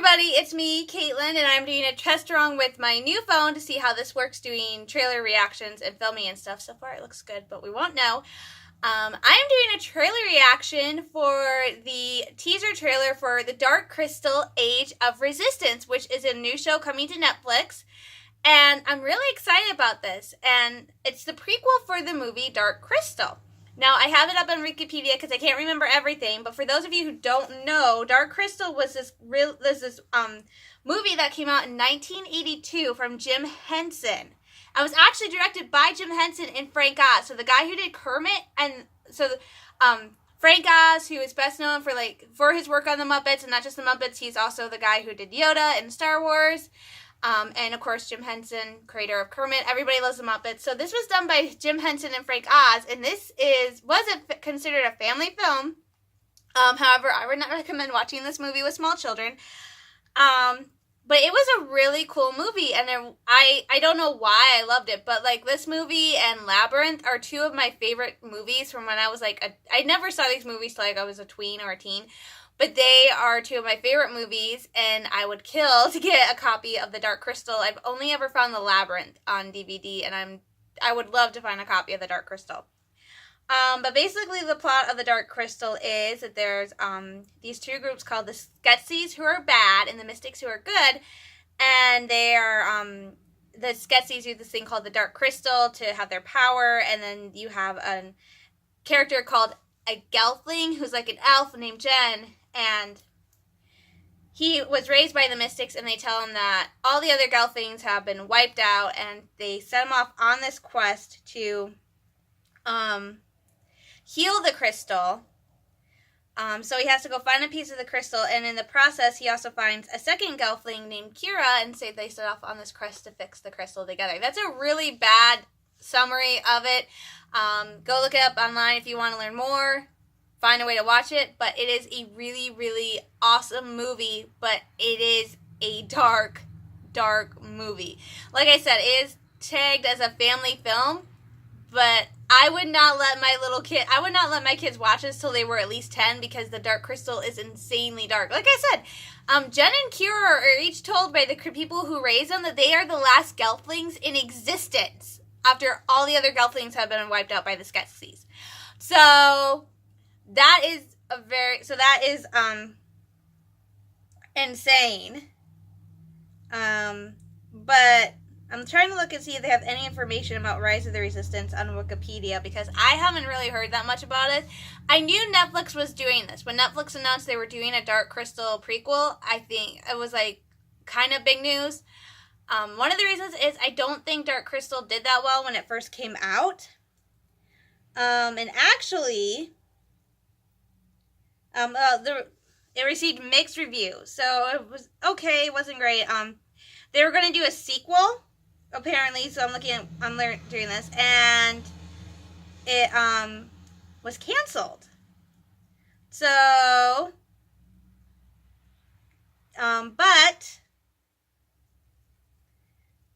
everybody, it's me, Caitlin, and I'm doing a test run with my new phone to see how this works doing trailer reactions and filming and stuff. So far it looks good, but we won't know. I'm doing a trailer reaction for the teaser trailer for The Dark Crystal Age of Resistance, which is a new show coming to Netflix. And I'm really excited about this. And it's the prequel for the movie Dark Crystal. Now, I have it up on Wikipedia because I can't remember everything, but for those of you who don't know, Dark Crystal was this movie that came out in 1982 from Jim Henson. It was actually directed by Jim Henson and Frank Oz, so the guy who did Kermit, and so Frank Oz, who is best known for his work on the Muppets, and not just the Muppets, he's also the guy who did Yoda in Star Wars. And of course, Jim Henson, creator of Kermit. Everybody loves the Muppets. So this was done by Jim Henson and Frank Oz, and this wasn't considered a family film. However, I would not recommend watching this movie with small children. But it was a really cool movie, and I don't know why I loved it, but this movie and Labyrinth are two of my favorite movies from when I was I never saw these movies till I was a tween or a teen. But they are two of my favorite movies, and I would kill to get a copy of The Dark Crystal. I've only ever found The Labyrinth on DVD, and I would love to find a copy of The Dark Crystal. But basically the plot of The Dark Crystal is that there's these two groups called the Skeksis, who are bad, and the Mystics, who are good. And they are, the Skeksis use this thing called the Dark Crystal to have their power, and then you have a character called a Gelfling, who's like an elf named Jen. And he was raised by the Mystics, and they tell him that all the other Gelflings have been wiped out, and they set him off on this quest to heal the crystal. So he has to go find a piece of the crystal, and in the process, he also finds a second Gelfling named Kira, and they set off on this quest to fix the crystal together. That's a really bad summary of it. Go look it up online if you want to learn more. Find a way to watch it, but it is a really, really awesome movie, but it is a dark, dark movie. Like I said, it is tagged as a family film, but I would not let my kids watch this till they were at least 10, because The Dark Crystal is insanely dark. Like I said, Jen and Kira are each told by the people who raised them that they are the last Gelflings in existence after all the other Gelflings have been wiped out by the Skeksis. So that is insane. But I'm trying to look and see if they have any information about Rise of the Resistance on Wikipedia, because I haven't really heard that much about it. I knew Netflix was doing this. When Netflix announced they were doing a Dark Crystal prequel, I think it was kind of big news. One of the reasons is I don't think Dark Crystal did that well when it first came out. And actually, it received mixed reviews, so it was okay. It wasn't great. They were going to do a sequel, apparently. So I'm doing this, and it was canceled. So, but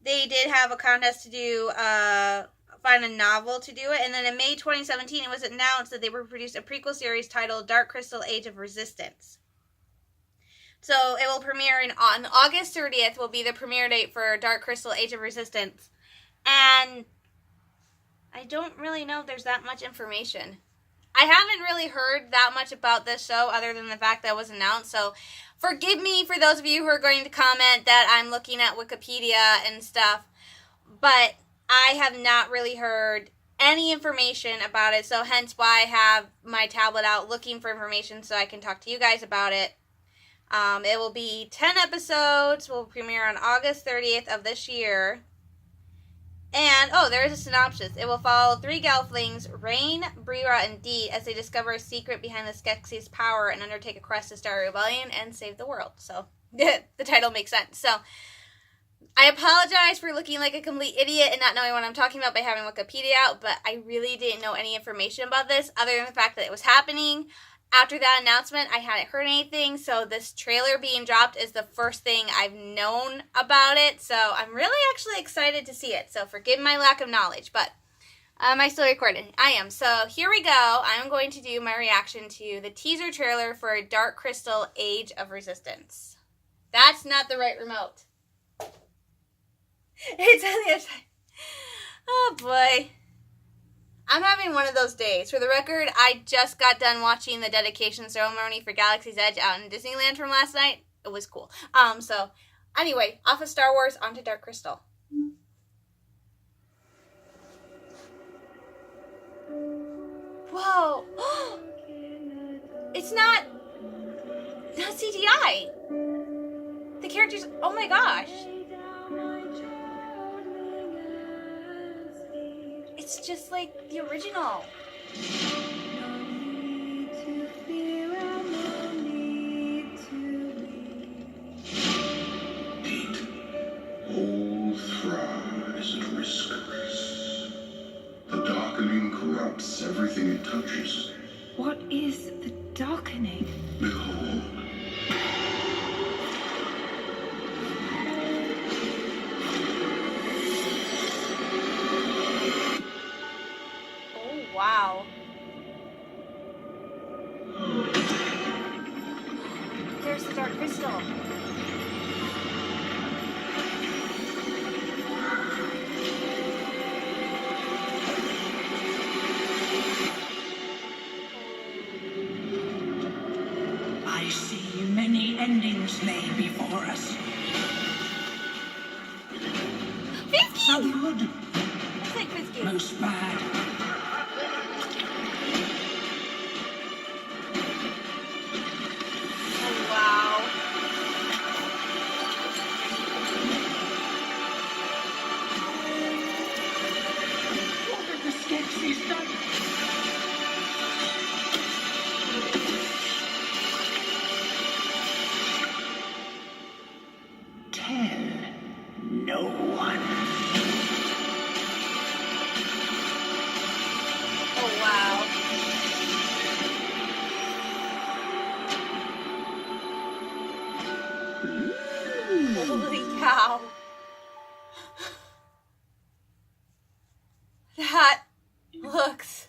they did have a contest to do find a novel to do it, and then in May 2017 it was announced that they would produce a prequel series titled Dark Crystal Age of Resistance. So it will premiere on August 30th will be the premiere date for Dark Crystal Age of Resistance, and I don't really know if there's that much information. I haven't really heard that much about this show other than the fact that it was announced, so forgive me for those of you who are going to comment that I'm looking at Wikipedia and stuff, but I have not really heard any information about it, so hence why I have my tablet out looking for information so I can talk to you guys about it. It will be 10 episodes, will premiere on August 30th of this year. And, there is a synopsis. It will follow 3 Gelflings, Rain, Brira, and Dee, as they discover a secret behind the Skeksis' power and undertake a quest to start a rebellion and save the world. So, the title makes sense. So, I apologize for looking like a complete idiot and not knowing what I'm talking about by having Wikipedia out, but I really didn't know any information about this other than the fact that it was happening. After that announcement, I hadn't heard anything, so this trailer being dropped is the first thing I've known about it, so I'm really actually excited to see it, so forgive my lack of knowledge, but am I still recording? I am. So here we go. I'm going to do my reaction to the teaser trailer for Dark Crystal Age of Resistance. That's not the right remote. It's on the other side. Oh boy. I'm having one of those days. For the record, I just got done watching the dedication ceremony for Galaxy's Edge out in Disneyland from last night. It was cool. So anyway, off of Star Wars onto Dark Crystal. Whoa. It's not CGI. The characters, oh my gosh. It's just like the original. All thrives at risk. The darkening corrupts everything it touches. What is the darkening? Behold. Oh, wow. There's the Dark Crystal. I see many endings lay before us. Some good, It's like Frisky. most bad. Oh, wow. What have the Skeksis done? Tell no one. Oh, wow. Holy cow. That looks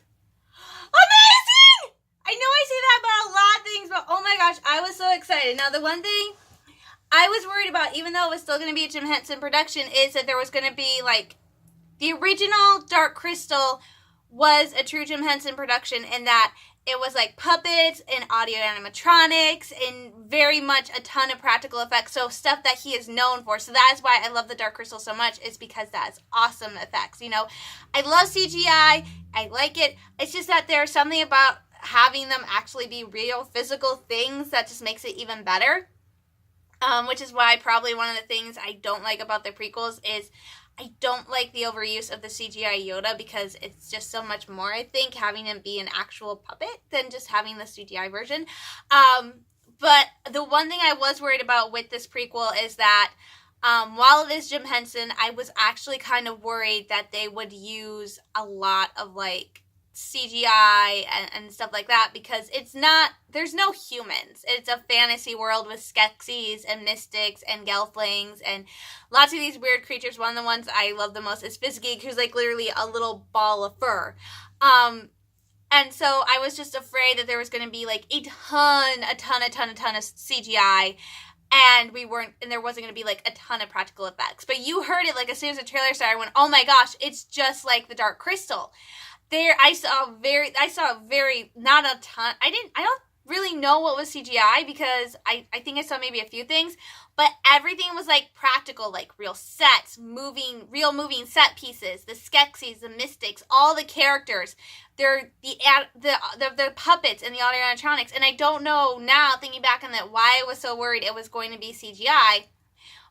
amazing! I know I say that about a lot of things, but oh my gosh, I was so excited. Now, the one thing I was worried about, even though it was still going to be a Jim Henson production, is that there was going to be, like, the original Dark Crystal was a true Jim Henson production in that it was like puppets and audio animatronics and very much a ton of practical effects. So stuff that he is known for. So that is why I love the Dark Crystal so much, is because that is awesome effects. You know, I love CGI. I like it. It's just that there's something about having them actually be real physical things that just makes it even better. Which is why probably one of the things I don't like about the prequels is I don't like the overuse of the CGI Yoda, because it's just so much more, I think, having him be an actual puppet than just having the CGI version. But the one thing I was worried about with this prequel is that while it is Jim Henson, I was actually kind of worried that they would use a lot of, like, CGI and stuff like that, because it's not, there's no humans. It's a fantasy world with Skeksis and Mystics and Gelflings and lots of these weird creatures. One of the ones I love the most is Fizzgig, who's like literally a little ball of fur. And so I was just afraid that there was going to be like a ton of CGI, and there wasn't going to be like a ton of practical effects. But you heard it, like, as soon as the trailer started, I went, oh my gosh, it's just like the Dark Crystal. I saw very, not a ton. I don't really know what was CGI, because I think I saw maybe a few things, but everything was like practical, like real sets, real moving set pieces, the Skeksis, the Mystics, all the characters. They're the puppets and the audio animatronics. And I don't know now, thinking back on that, why I was so worried it was going to be CGI,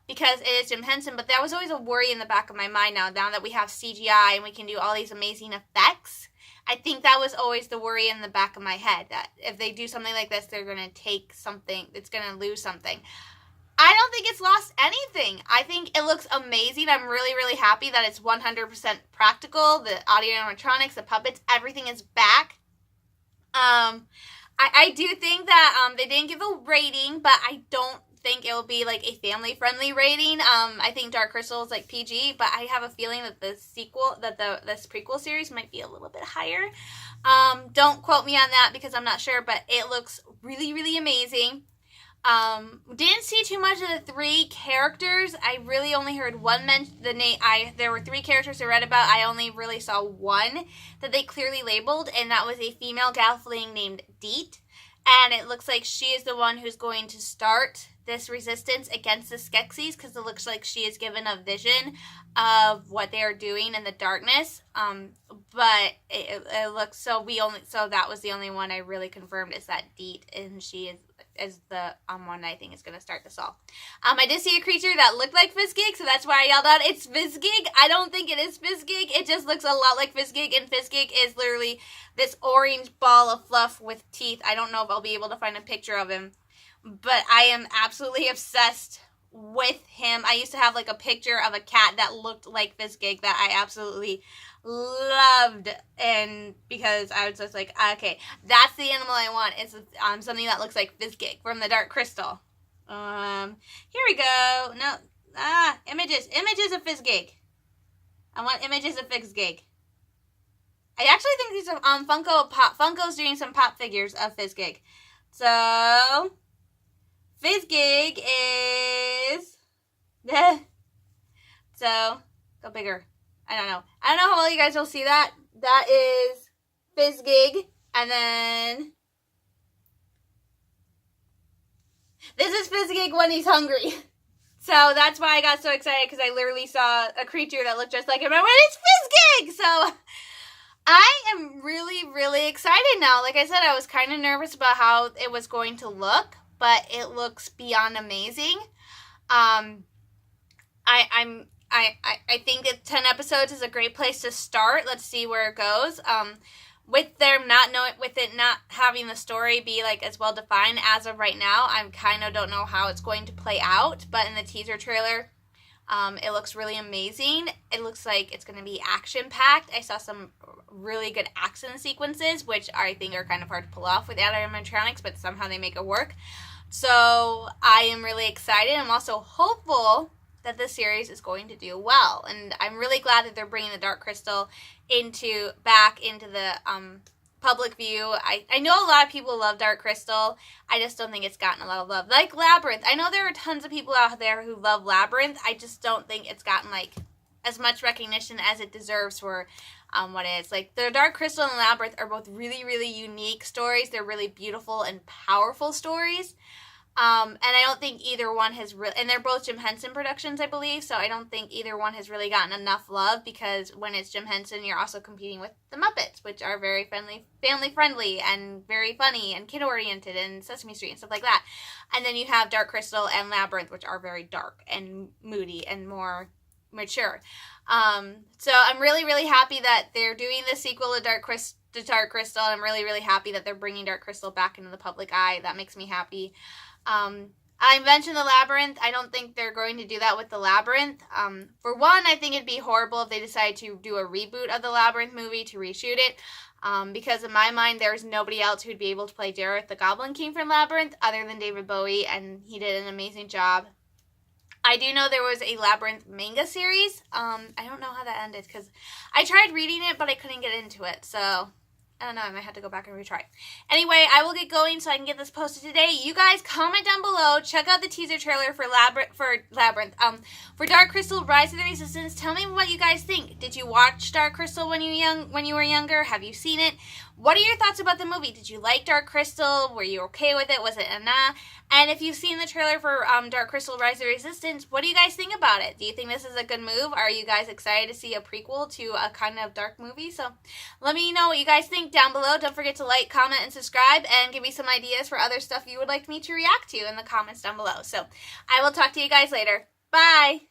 because it is Jim Henson, but that was always a worry in the back of my mind now that we have CGI and we can do all these amazing effects. I think that was always the worry in the back of my head, that if they do something like this, they're going to take something, it's going to lose something. I don't think it's lost anything. I think it looks amazing. I'm really, really happy that it's 100% practical. The audio animatronics, the puppets, everything is back. I do think that they didn't give a rating, but I don't think it will be like a family-friendly rating. I think Dark Crystal is like PG, but I have a feeling that this prequel series might be a little bit higher. Don't quote me on that, because I'm not sure, but it looks really, really amazing. Didn't see too much of the 3 characters. I really only heard one mention. There were 3 characters I read about. I only really saw one that they clearly labeled, and that was a female Gelfling named Deet. And it looks like she is the one who's going to start this resistance against the Skeksis, because it looks like she is given a vision of what they are doing in the darkness. But it looks so that was the only one I really confirmed, is that Deet, and she is the one I think is going to start this all. I did see a creature that looked like Fizzgig, so that's why I yelled out, "It's Fizzgig!" I don't think it is Fizzgig. It just looks a lot like Fizzgig, and Fizzgig is literally this orange ball of fluff with teeth. I don't know if I'll be able to find a picture of him, but I am absolutely obsessed with him. I used to have like a picture of a cat that looked like Fizzgig that I absolutely loved, and because I was just like, okay, that's the animal I want. It's something that looks like Fizzgig from the Dark Crystal. Here we go. No, images of Fizzgig. I want images of Fizzgig. I actually think these are Funko's doing some pop figures of Fizzgig. So Fizzgig is so go bigger. I don't know how well you guys will see that. That is Fizzgig, and then this is Fizzgig when he's hungry. So that's why I got so excited, because I literally saw a creature that looked just like him, and I went, "It's Fizzgig!" So I am really, really excited now. Like I said, I was kind of nervous about how it was going to look, but it looks beyond amazing. I think that 10 episodes is a great place to start. Let's see where it goes. With it not having the story be like as well defined as of right now, I kind of don't know how it's going to play out. But in the teaser trailer, it looks really amazing. It looks like it's going to be action packed. I saw some really good action sequences, which I think are kind of hard to pull off with animatronics, but somehow they make it work. So I am really excited. I'm also hopeful that this series is going to do well, and I'm really glad that they're bringing the Dark Crystal back into the public view. I know a lot of people love Dark Crystal. I just don't think it's gotten a lot of love. Like Labyrinth. I know there are tons of people out there who love Labyrinth. I just don't think it's gotten like as much recognition as it deserves for what it is. Like the Dark Crystal and Labyrinth are both really, really unique stories. They're really beautiful and powerful stories. And I don't think either one has and they're both Jim Henson productions, I believe, so I don't think either one has really gotten enough love, because when it's Jim Henson, you're also competing with the Muppets, which are very family friendly and very funny and kid oriented, and Sesame Street and stuff like that. And then you have Dark Crystal and Labyrinth, which are very dark and moody and more mature. So I'm really, really happy that they're doing the sequel to Dark Crystal. I'm really, really happy that they're bringing Dark Crystal back into the public eye. That makes me happy. I mentioned the Labyrinth. I don't think they're going to do that with the Labyrinth. For one, I think it'd be horrible if they decide to do a reboot of the Labyrinth movie, to reshoot it. Because in my mind, there's nobody else who'd be able to play Jareth the Goblin King from Labyrinth other than David Bowie, and he did an amazing job. I do know there was a Labyrinth manga series. I don't know how that ended, because I tried reading it, but I couldn't get into it, so I don't know, I might have to go back and retry. Anyway, I will get going so I can get this posted today. You guys comment down below. Check out the teaser trailer for Labyrinth. For Dark Crystal: Rise of the Resistance. Tell me what you guys think. Did you watch Dark Crystal when you were younger? Have you seen it? What are your thoughts about the movie? Did you like Dark Crystal? Were you okay with it? Was it a nah? And if you've seen the trailer for Dark Crystal: Rise of the Resistance, what do you guys think about it? Do you think this is a good move? Are you guys excited to see a prequel to a kind of dark movie? So let me know what you guys think down below. Don't forget to like, comment, and subscribe, and give me some ideas for other stuff you would like me to react to in the comments down below. So I will talk to you guys later. Bye!